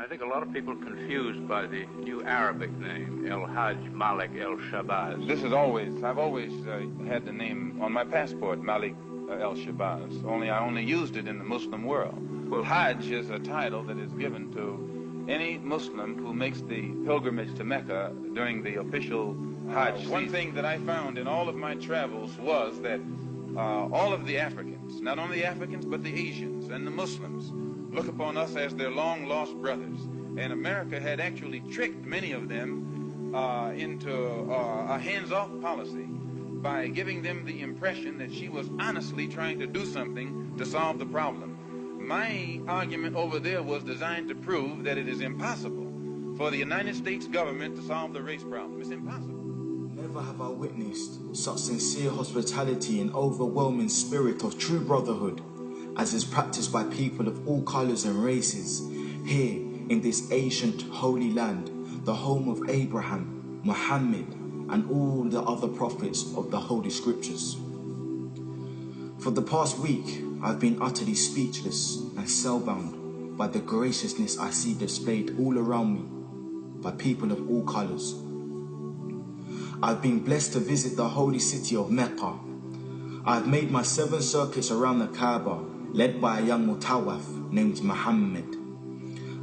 I think a lot of people are confused by the new Arabic name, El-Hajj Malik El-Shabazz. I've always had the name on my passport, Malik El-Shabazz, only I only used it in the Muslim world. Well, Hajj is a title that is given to any Muslim who makes the pilgrimage to Mecca during the official Hajj season. One thing that I found in all of my travels was that all of the Africans, not only the Africans, but the Asians and the Muslims, look upon us as their long-lost brothers. And America had actually tricked many of them into a hands-off policy by giving them the impression that she was honestly trying to do something to solve the problem. My argument over there was designed to prove that it is impossible for the United States government to solve the race problem. It's impossible. Never have I witnessed such sincere hospitality and overwhelming spirit of true brotherhood as is practiced by people of all colours and races here in this ancient holy land, the home of Abraham, Muhammad and all the other prophets of the Holy Scriptures. For the past week, I've been utterly speechless and spellbound by the graciousness I see displayed all around me by people of all colours. I've been blessed to visit the holy city of Mecca. I've made my 7 circuits around the Kaaba, led by a young Mutawaf named Muhammad.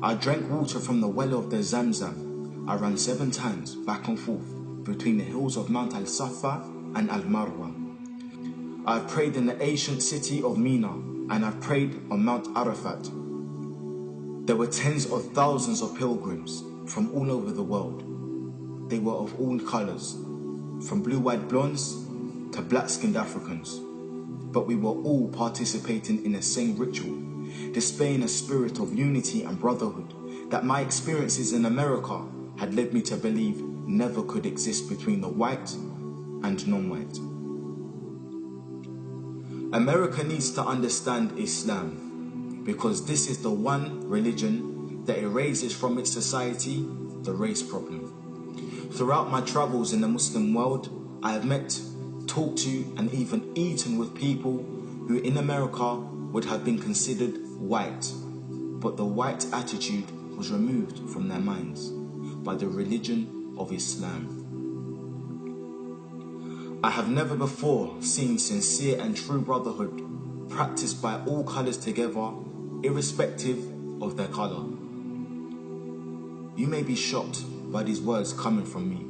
I drank water from the well of the Zamzam. I ran 7 times back and forth between the hills of Mount Al-Safa and Al-Marwa. I've prayed in the ancient city of Mina, and I've prayed on Mount Arafat. There were tens of thousands of pilgrims from all over the world. They were of all colours, from blue-eyed blondes to black-skinned Africans. But we were all participating in the same ritual, displaying a spirit of unity and brotherhood that my experiences in America had led me to believe never could exist between the white and non-white. America needs to understand Islam because this is the one religion that erases from its society the race problem. Throughout my travels in the Muslim world, I have met, talked to and even eaten with people who in America would have been considered white, but the white attitude was removed from their minds by the religion of Islam. I have never before seen sincere and true brotherhood practiced by all colours together, irrespective of their colour. You may be shocked by these words coming from me,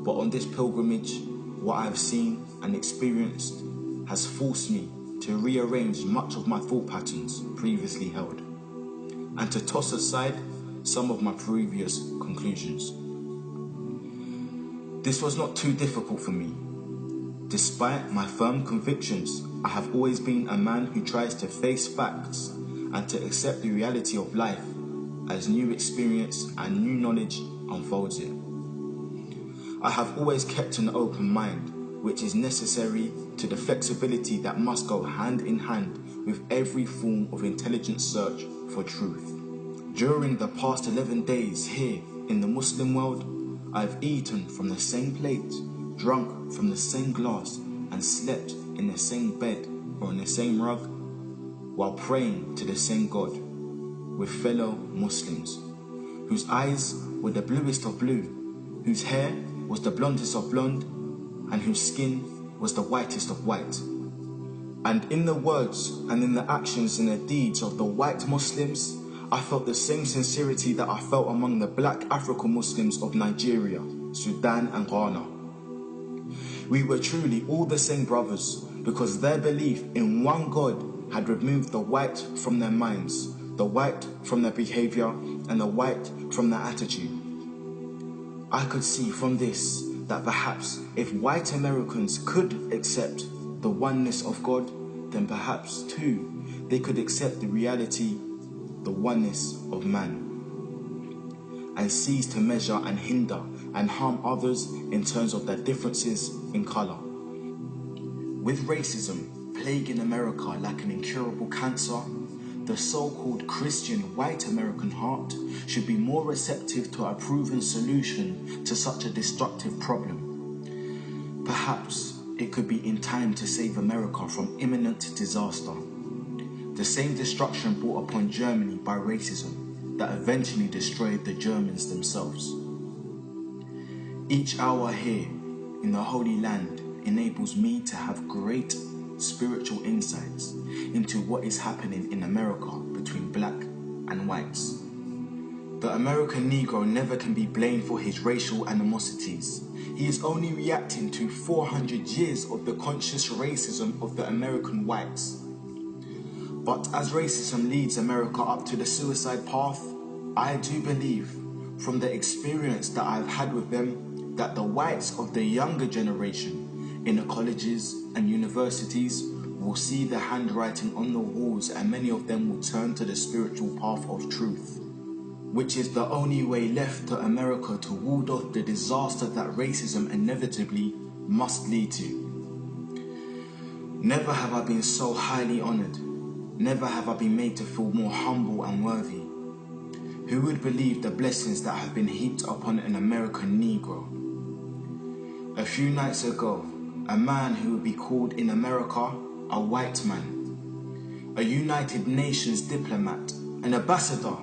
but on this pilgrimage, what I have seen and experienced has forced me to rearrange much of my thought patterns previously held, and to toss aside some of my previous conclusions. This was not too difficult for me. Despite my firm convictions, I have always been a man who tries to face facts and to accept the reality of life as new experience and new knowledge unfolds it. I have always kept an open mind, which is necessary to the flexibility that must go hand in hand with every form of intelligent search for truth. During the past 11 days here in the Muslim world, I have eaten from the same plate, drunk from the same glass, and slept in the same bed or on the same rug, while praying to the same God, with fellow Muslims, whose eyes were the bluest of blue, whose hair was the blondest of blonde, and whose skin was the whitest of white. And in the words and in the actions and the deeds of the white Muslims, I felt the same sincerity that I felt among the black African Muslims of Nigeria, Sudan and Ghana. We were truly all the same brothers because their belief in one God had removed the white from their minds, the white from their behavior, and the white from their attitude. I could see from this that perhaps if white Americans could accept the oneness of God, then perhaps too they could accept the reality, the oneness of man, and cease to measure and hinder and harm others in terms of their differences in colour. With racism plaguing America like an incurable cancer, the so-called Christian white American heart should be more receptive to a proven solution to such a destructive problem. Perhaps it could be in time to save America from imminent disaster. The same destruction brought upon Germany by racism that eventually destroyed the Germans themselves. Each hour here in the Holy Land enables me to have great spiritual insights into what is happening in America between black and whites. The American Negro never can be blamed for his racial animosities. He is only reacting to 400 years of the conscious racism of the American whites. But as racism leads America up to the suicide path, I do believe, from the experience that I've had with them, that the whites of the younger generation in the colleges and universities will see the handwriting on the walls, and many of them will turn to the spiritual path of truth, which is the only way left to America to ward off the disaster that racism inevitably must lead to. Never have I been so highly honored. Never have I been made to feel more humble and worthy. Who would believe the blessings that have been heaped upon an American Negro? A few nights ago, a man who would be called in America a white man, a United Nations diplomat, an ambassador,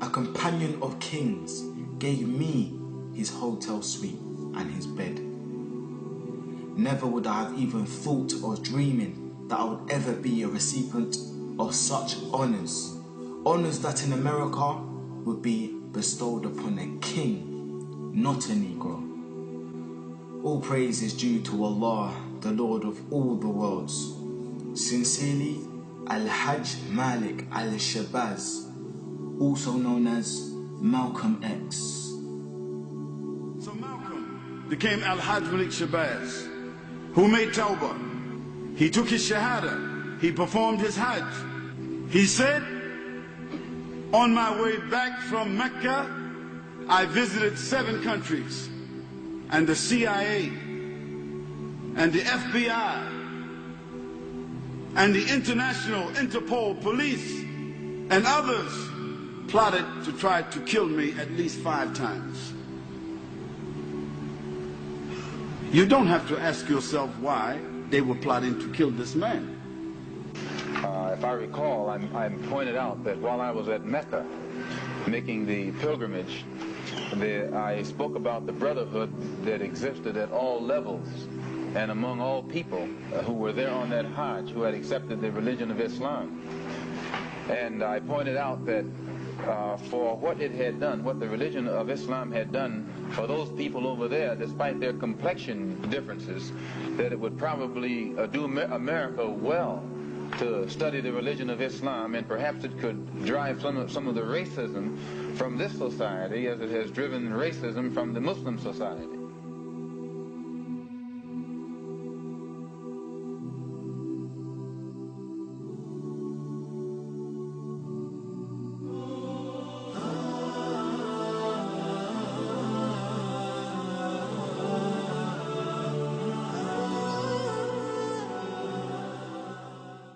a companion of kings, gave me his hotel suite and his bed. Never would I have even thought or dreaming that I would ever be a recipient of such honors. Honors that in America would be bestowed upon a king, not a Negro. All praise is due to Allah, the Lord of all the worlds. Sincerely, Al-Hajj Malik Al-Shabazz, also known as Malcolm X. So Malcolm became Al-Hajj Malik Shabazz, who made Tawbah. He took his Shahada. He performed his Hajj. He said, on my way back from Mecca, I visited 7 countries, and the CIA, and the FBI, and the International Interpol Police, and others plotted to try to kill me at least 5 times. You don't have to ask yourself why they were plotting to kill this man. If I recall, I pointed out that while I was at Mecca making the pilgrimage, I spoke about the brotherhood that existed at all levels and among all people who were there on that Hajj, who had accepted the religion of Islam. And I pointed out that for what it had done, what the religion of Islam had done for those people over there, despite their complexion differences, that it would probably do America well to study the religion of Islam, and perhaps it could drive some of the racism from this society as it has driven racism from the Muslim society.